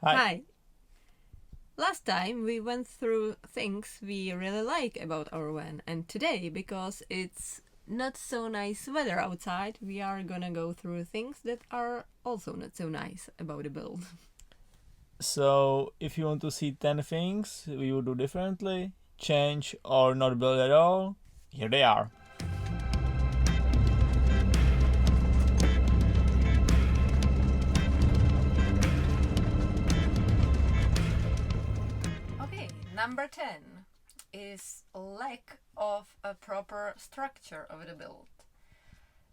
Hi. Hi. Last time we went through things we really like about our van, and today, because it's not so nice weather outside, we are gonna go through things that are also not so nice about the build. So, if you want to see 10 things we would do differently, change, or not build at all, here they are. Okay, number 10 is lack of a proper structure of the build.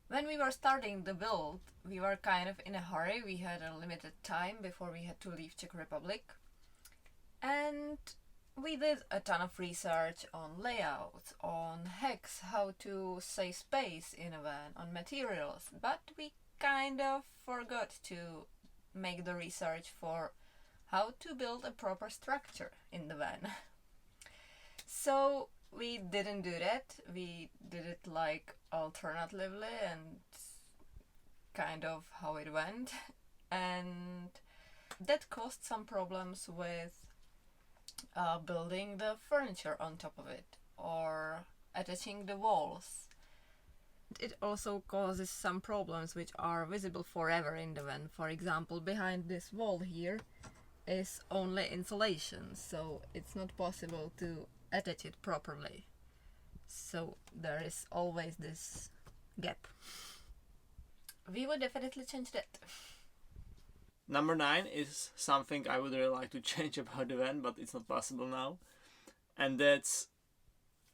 When we were starting the build, we were kind of in a hurry. We had a limited time before we had to leave Czech Republic. And we did a ton of research on layouts, on hacks, how to save space in a van, on materials, but we kind of forgot to make the research for how to build a proper structure in the van. So we didn't do that. We did it like alternatively and kind of how it went. And that caused some problems with building the furniture on top of it or attaching the walls. It also causes some problems which are visible forever in the van. For example, behind this wall here is only insulation, so it's not possible to attach it properly. So there is always this gap. We would definitely change that. Number 9 is something I would really like to change about the van, but it's not possible now. And that's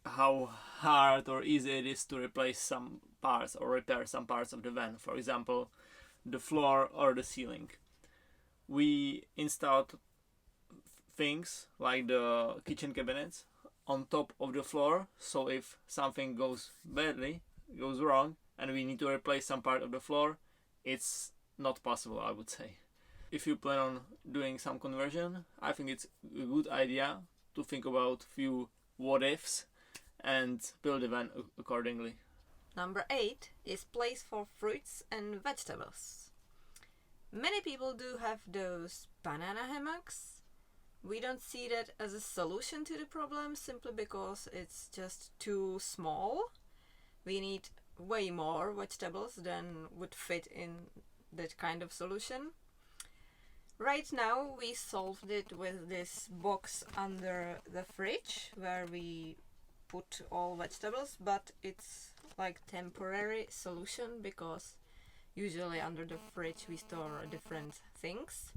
how hard or easy it is to replace some parts or repair some parts of the van. For example, the floor or the ceiling. We installed things like the kitchen cabinets on top of the floor, so if something goes wrong, and we need to replace some part of the floor, it's not possible, I would say. If you plan on doing some conversion, I think it's a good idea to think about few what ifs and build the van accordingly. Number 8 is place for fruits and vegetables. Many people do have those banana hammocks. We don't see that as a solution to the problem simply because it's just too small. We need way more vegetables than would fit in that kind of solution. Right now, we solved it with this box under the fridge where we put all vegetables, but it's like temporary solution because usually under the fridge we store different things.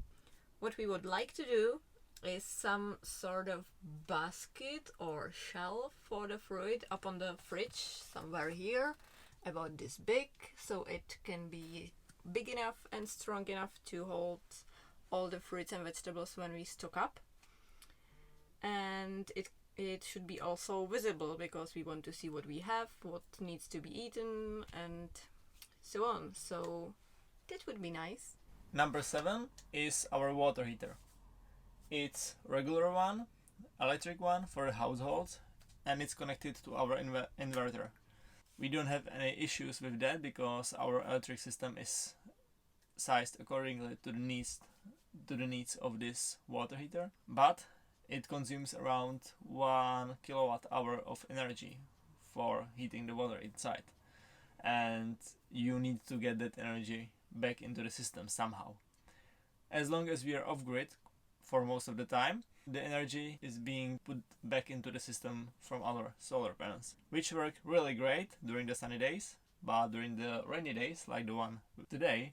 What we would like to do is some sort of basket or shelf for the fruit up on the fridge somewhere here, about this big, so it can be big enough and strong enough to hold all the fruits and vegetables when we stock up. And it should be also visible because we want to see what we have, what needs to be eaten, and so on. So that would be nice. Number 7 is our water heater. It's regular one, electric one for the households, and it's connected to our inverter. We don't have any issues with that because our electric system is sized accordingly to the needs of this water heater, but it consumes around 1 kilowatt hour of energy for heating the water inside, and you need to get that energy back into the system somehow. As long as we are off grid for most of the time, the energy is being put back into the system from our solar panels, which work really great during the sunny days, but during the rainy days, like the one today,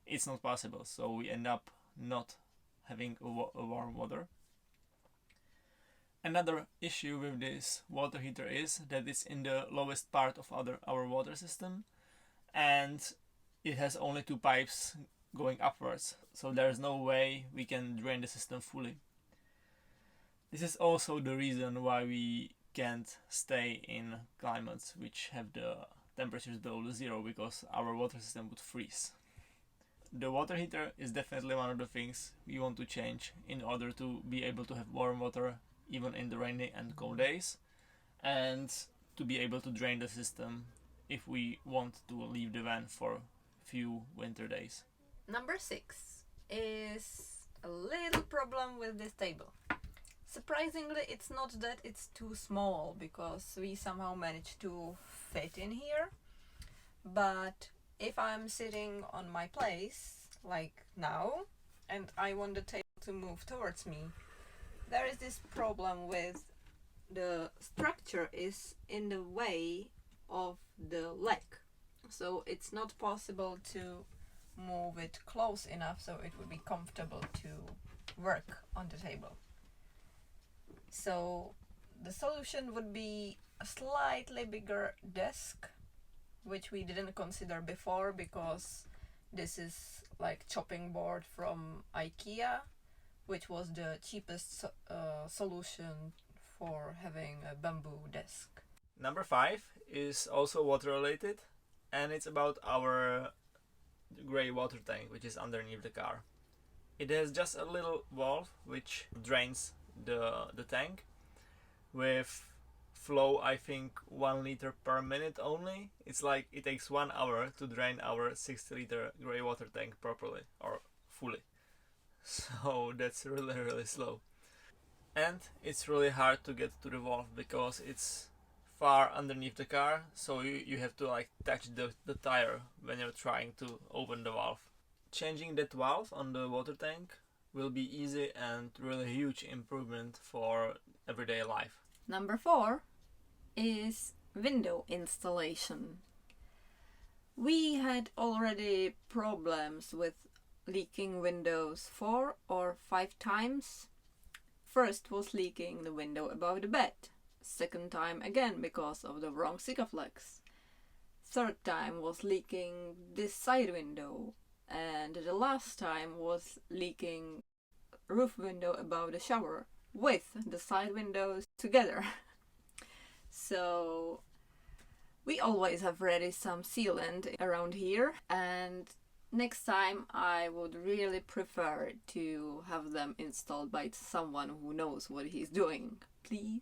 it's not possible. So we end up not having a warm water. Another issue with this water heater is that it's in the lowest part of our water system, and it has only 2 pipes going upwards, so there's no way we can drain the system fully. This is also the reason why we can't stay in climates which have the temperatures below the zero, because our water system would freeze. The water heater is definitely one of the things we want to change in order to be able to have warm water even in the rainy and cold days, and to be able to drain the system if we want to leave the van for few winter days. Number 6 is a little problem with this table. Surprisingly, it's not that it's too small, because we somehow managed to fit in here. But if I'm sitting on my place, like now, and I want the table to move towards me, there is this problem with the structure is in the way of the leg. So it's not possible to move it close enough so it would be comfortable to work on the table. So the solution would be a slightly bigger desk, which we didn't consider before because this is like chopping board from IKEA, which was the cheapest solution for having a bamboo desk. Number 5 is also water related, and it's about our grey water tank, which is underneath the car. It has just a little valve which drains the tank with flow, I think 1 liter per minute only. It's like it takes 1 hour to drain our 60-liter grey water tank properly or fully. So that's really slow. And it's really hard to get to the valve because it's far underneath the car, so you have to like touch the tire when you're trying to open the valve. Changing that valve on the water tank will be easy and really huge improvement for everyday life. Number 4 is window installation. We had already problems with leaking windows 4 or 5 times. First was leaking the window above the bed. Second time again because of the wrong Sikaflex. Third time was leaking this side window. And the last time was leaking roof window above the shower with the side windows together. So we always have ready some sealant around here, and next time I would really prefer to have them installed by someone who knows what he's doing, please.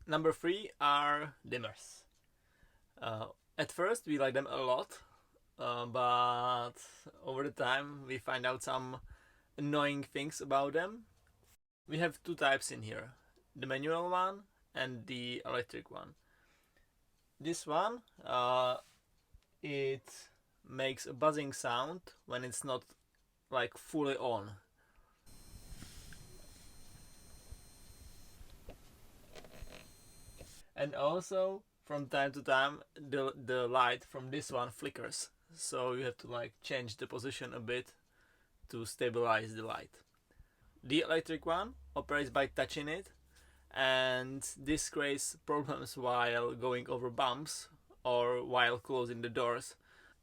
Number 3 are dimmers. At first we like them a lot, but over the time we find out some annoying things about them. We have 2 types in here, the manual one and the electric one. This one, it makes a buzzing sound when it's not like fully on. And also from time to time the light from this one flickers, so you have to like change the position a bit to stabilize the light. The electric one operates by touching it, and this creates problems while going over bumps or while closing the doors,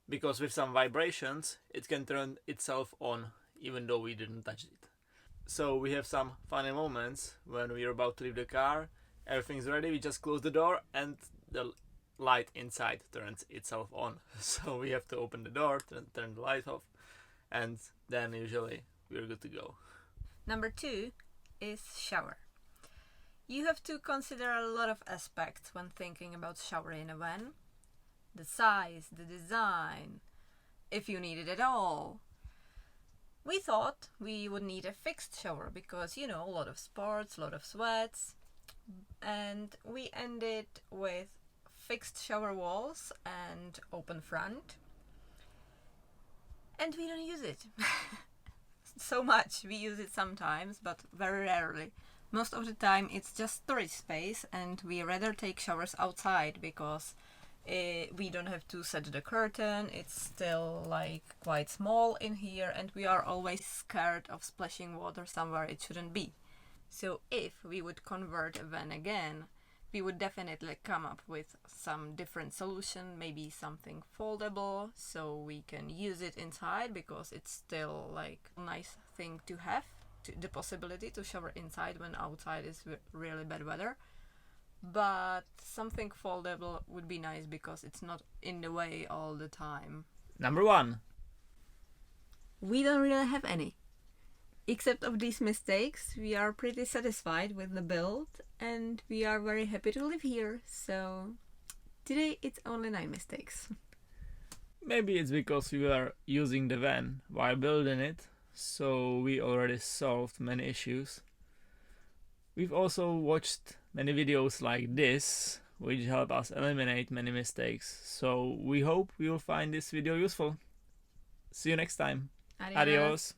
because with some vibrations it can turn itself on even though we didn't touch it. So we have some funny moments when we are about to leave the car, everything's ready, we just close the door and the light inside turns itself on. So we have to open the door, turn the light off, and then usually we're good to go. Number 2 is shower. You have to consider a lot of aspects when thinking about shower in a van. The size, the design, if you need it at all. We thought we would need a fixed shower because, you know, a lot of sports, a lot of sweats. And we ended with fixed shower walls and open front. And we don't use it so much. We use it sometimes, but very rarely. Most of the time it's just storage space, and we rather take showers outside because we don't have to set the curtain. It's still like quite small in here, and we are always scared of splashing water somewhere it shouldn't be. So if we would convert a van again, we would definitely come up with some different solution, maybe something foldable so we can use it inside, because it's still like a nice thing to have, the possibility to shower inside when outside is really bad weather. But something foldable would be nice because it's not in the way all the time. Number 1. We don't really have any. Except of these mistakes, we are pretty satisfied with the build and we are very happy to live here. So today it's only 9 mistakes. Maybe it's because we were using the van while building it, so we already solved many issues. We've also watched many videos like this, which help us eliminate many mistakes. So we hope you will find this video useful. See you next time. Adios. Adios.